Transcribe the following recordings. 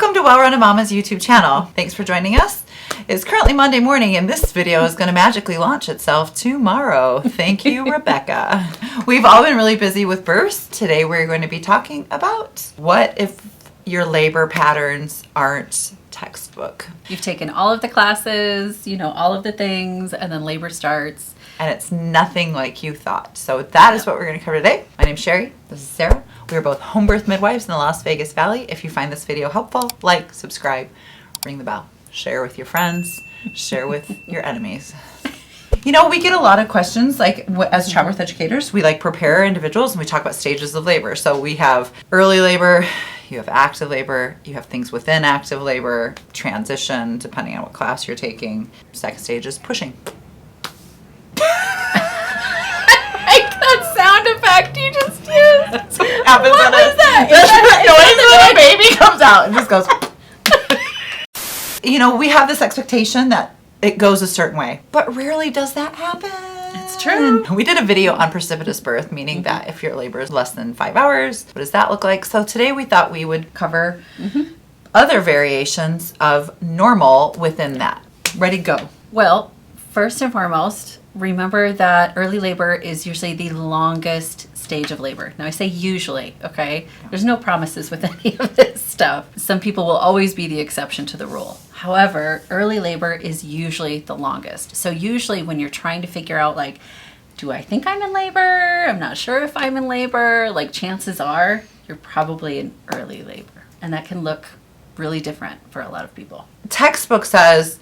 Welcome to Well Rounded Momma's YouTube channel. Thanks for joining us. It's currently Monday morning and this video is going to magically launch itself tomorrow. Thank you, Rebecca. We've all been really busy with births. Today we're going to be talking about what if your labor patterns aren't textbook. You've taken all of the classes, you know, all of the things, and then labor starts. And it's nothing like you thought. So that is what we're going to cover today. My name's Sherry. This is Sarah. We are both home birth midwives in the Las Vegas Valley. If you find this video helpful, like, subscribe, ring the bell, share with your friends, share with your enemies. You know, we get a lot of questions, like as childbirth educators, we like prepare individuals and we talk about stages of labor. So we have early labor, you have active labor, you have things within active labor, transition, depending on what class you're taking. Second stage is pushing. Like that sound effect you just used. Happens What was that? Noise when a baby comes out and just goes. You know, we have this expectation that it goes a certain way, but rarely does that happen. It's true. We did a video on precipitous birth, meaning that if your labor is less than 5 hours, what does that look like? So today we thought we would cover other variations of normal within that. Ready, go. Well, first and foremost, remember that early labor is usually the longest stage of labor. Now I say usually, okay? There's no promises with any of this stuff. Some people will always be the exception to the rule. However, early labor is usually the longest. So usually when you're trying to figure out like, do I think I'm in labor? I'm not sure if I'm in labor. Like chances are you're probably in early labor. And that can look really different for a lot of people. Textbook says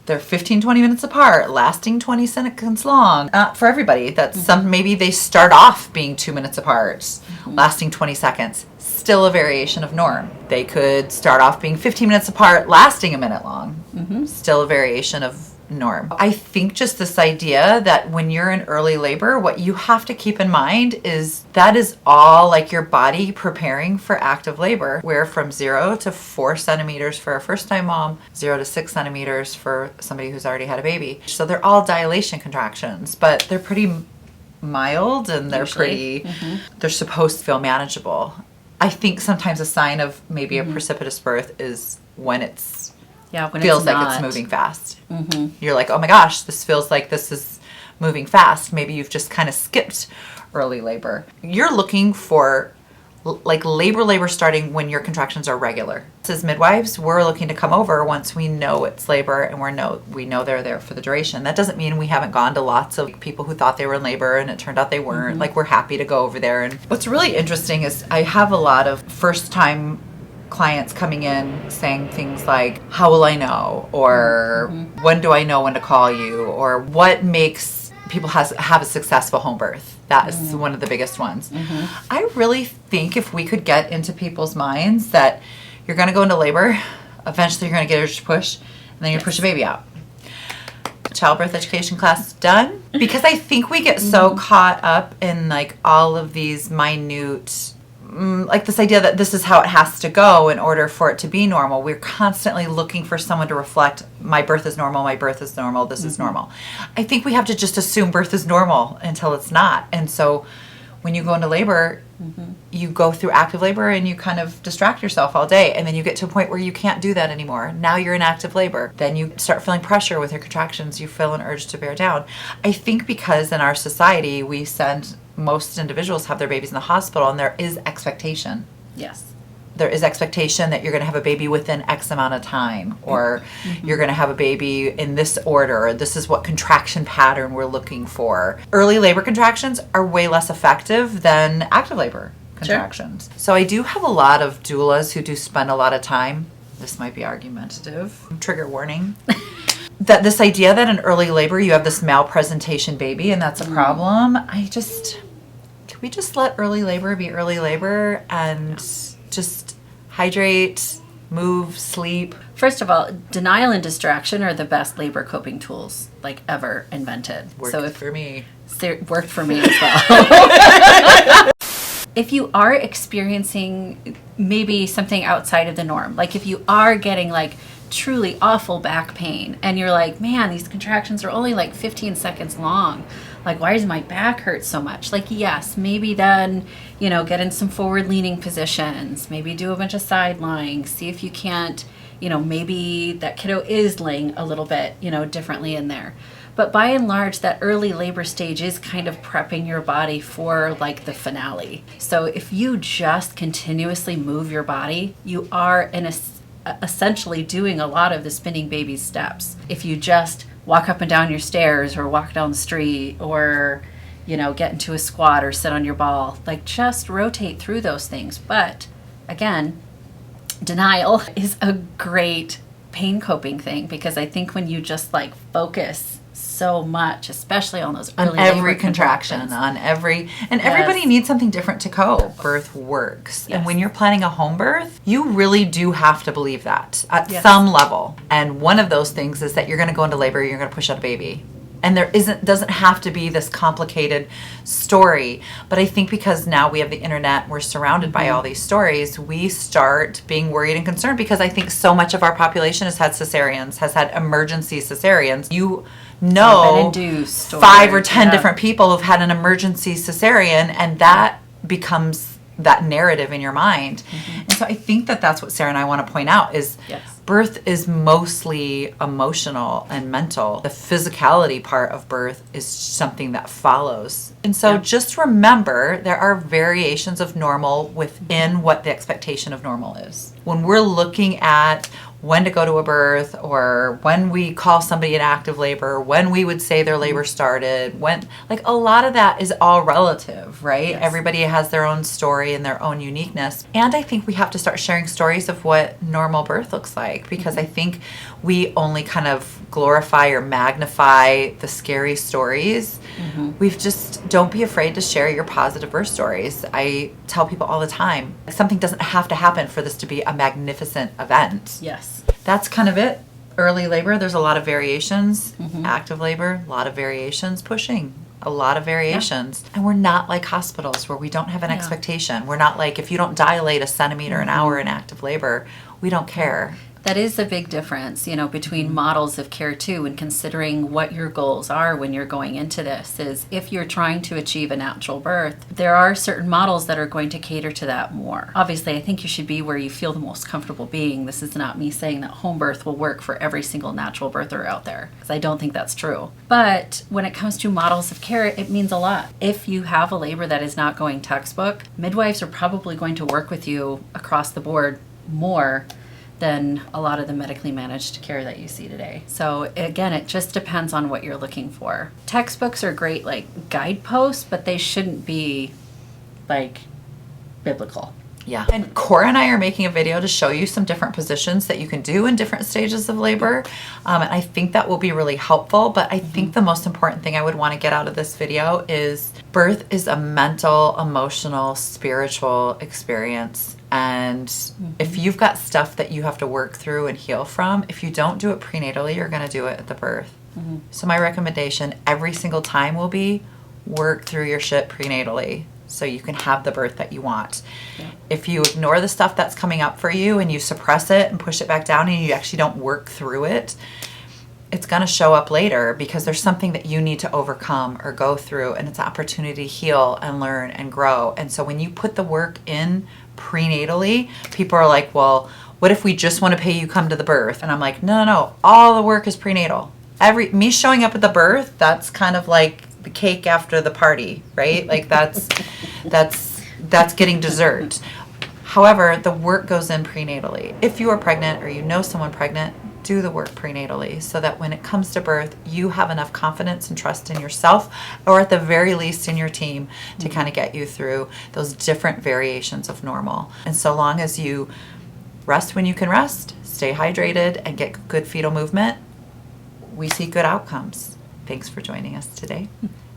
they're 15, 20 minutes apart, lasting 20 seconds long. For everybody, that's maybe they start off being 2 minutes apart, lasting 20 seconds. Still a variation of norm. They could start off being 15 minutes apart, lasting a minute long. Still a variation of norm. I think just this idea that when you're in early labor, what you have to keep in mind is that is all like your body preparing for active labor, where from 0 to 4 centimeters for a first-time mom, 0 to 6 centimeters for somebody who's already had a baby. So they're all dilation contractions, but they're pretty mild and they're pretty, they're supposed to feel manageable. I think sometimes a sign of maybe a precipitous birth is when it's when feels it's like it's moving fast. You're like, oh my gosh, this feels like this is moving fast. Maybe you've just kind of skipped early labor. You're looking for like labor starting when your contractions are regular. As midwives, we're looking to come over once we know it's labor and we know they're there for the duration. That doesn't mean we haven't gone to lots of people who thought they were in labor and it turned out they weren't. Like we're happy to go over there. And what's really interesting is I have a lot of first time clients coming in saying things like, how will I know? Or when do I know when to call you? Or what makes people have a successful home birth? That is one of the biggest ones. I really think if we could get into people's minds that you're going to go into labor, eventually you're going to get urge to push, and then you push a baby out. Childbirth education class done. Because I think we get so caught up in like all of these minute, like this idea that this is how it has to go in order for it to be normal. We're constantly looking for someone to reflect, my birth is normal, my birth is normal, this is normal. I think we have to just assume birth is normal until it's not. And so when you go into labor, you go through active labor and you kind of distract yourself all day. And then you get to a point where you can't do that anymore. Now you're in active labor. Then you start feeling pressure with your contractions. You feel an urge to bear down. I think because in our society, we send most individuals have their babies in the hospital and there is expectation. Yes. There is expectation that you're going to have a baby within X amount of time, or you're going to have a baby in this order, or this is what contraction pattern we're looking for. Early labor contractions are way less effective than active labor contractions. Sure. So I do have a lot of doulas who do spend a lot of time, this might be argumentative, trigger warning, that this idea that in early labor you have this malpresentation baby and that's a problem. Can we just let early labor be early labor and just hydrate, move, sleep? First of all, denial and distraction are the best labor coping tools like ever invented. Worked for me. Worked for me as well. If you are experiencing maybe something outside of the norm, like if you are getting like truly awful back pain and you're like, man, these contractions are only like 15 seconds long, like, why does my back hurt so much? Like, yes, maybe then, get in some forward leaning positions, maybe do a bunch of side lying, see if you can't, maybe that kiddo is laying a little bit, differently in there. But by and large, that early labor stage is kind of prepping your body for like the finale. So if you just continuously move your body, you are essentially doing a lot of the spinning baby steps. If you just walk up and down your stairs or walk down the street or, get into a squat or sit on your ball, like just rotate through those things. But again, denial is a great pain coping thing, because I think when you just like focus so much, especially on those early every labor contraction, everybody needs something different to cope. Birth works. Yes. And when you're planning a home birth, you really do have to believe that at Yes. some level. And one of those things is that you're going to go into labor, you're going to push out a baby. And doesn't have to be this complicated story. But I think because now we have the internet, we're surrounded by all these stories, we start being worried and concerned, because I think so much of our population has had cesareans, has had emergency cesareans. You know, induced 5 or 10 different people who've had an emergency cesarean, and that becomes that narrative in your mind. And so I think that's what Sarah and I want to point out is birth is mostly emotional and mental. The physicality part of birth is something that follows. And so just remember, there are variations of normal within what the expectation of normal is. When we're looking at when to go to a birth, or when we call somebody in active labor, when we would say their labor started, when, like, a lot of that is all relative, right? Yes. Everybody has their own story and their own uniqueness. And I think we have to start sharing stories of what normal birth looks like, because I think we only kind of glorify or magnify the scary stories. We've just, don't be afraid to share your positive birth stories. I tell people all the time, something doesn't have to happen for this to be a magnificent event. Yes. That's kind of it. Early labor, there's a lot of variations. Active labor, a lot of variations. Pushing, a lot of variations. And we're not like hospitals where we don't have an expectation. We're not like, if you don't dilate a centimeter an hour in active labor, we don't care. That is a big difference, between models of care too, and considering what your goals are when you're going into this. Is if you're trying to achieve a natural birth, there are certain models that are going to cater to that more. Obviously, I think you should be where you feel the most comfortable being. This is not me saying that home birth will work for every single natural birther out there, because I don't think that's true. But when it comes to models of care, it means a lot. If you have a labor that is not going textbook, midwives are probably going to work with you across the board more than a lot of the medically managed care that you see today. So again, it just depends on what you're looking for. Textbooks are great, like guideposts, but they shouldn't be like biblical. Yeah. And Cora and I are making a video to show you some different positions that you can do in different stages of labor. And I think that will be really helpful. But I think the most important thing I would want to get out of this video is birth is a mental, emotional, spiritual experience. And if you've got stuff that you have to work through and heal from, if you don't do it prenatally, you're going to do it at the birth. So my recommendation every single time will be work through your shit prenatally, so you can have the birth that you want. If you ignore the stuff that's coming up for you and you suppress it and push it back down and you actually don't work through it, it's going to show up later, because there's something that you need to overcome or go through, and it's an opportunity to heal and learn and grow. And so when you put the work in prenatally, people are like, well, what if we just want to pay you come to the birth? And I'm like, no, all the work is prenatal. Me showing up at the birth, that's kind of like the cake after the party, right? Like that's getting dessert. However, the work goes in prenatally. If you are pregnant or you know someone pregnant, do the work prenatally, so that when it comes to birth, you have enough confidence and trust in yourself, or at the very least in your team, to kind of get you through those different variations of normal. And so long as you rest when you can rest, stay hydrated, and get good fetal movement, we see good outcomes. Thanks for joining us today.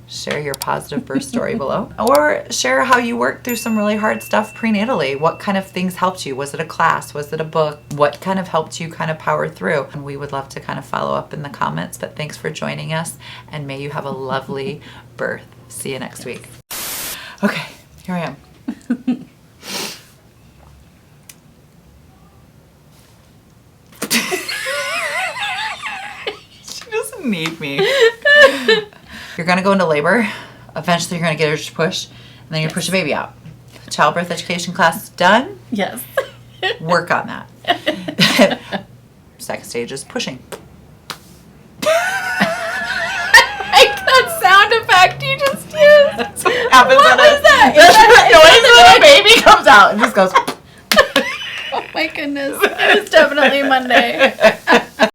Share your positive birth story below, or share how you worked through some really hard stuff prenatally. What kind of things helped you? Was it a class? Was it a book? What kind of helped you kind of power through? And we would love to kind of follow up in the comments, but thanks for joining us, and may you have a lovely birth. See you next week. Okay, here I am. She doesn't need me. You're going to go into labor. Eventually, you're going to get urge to push, and then you push a baby out. Childbirth education class done. Yes. Work on that. Second stage is pushing. Like that sound effect you just used. Happens What was that? Noise when a baby comes out and just goes. Oh my goodness. It was definitely Monday.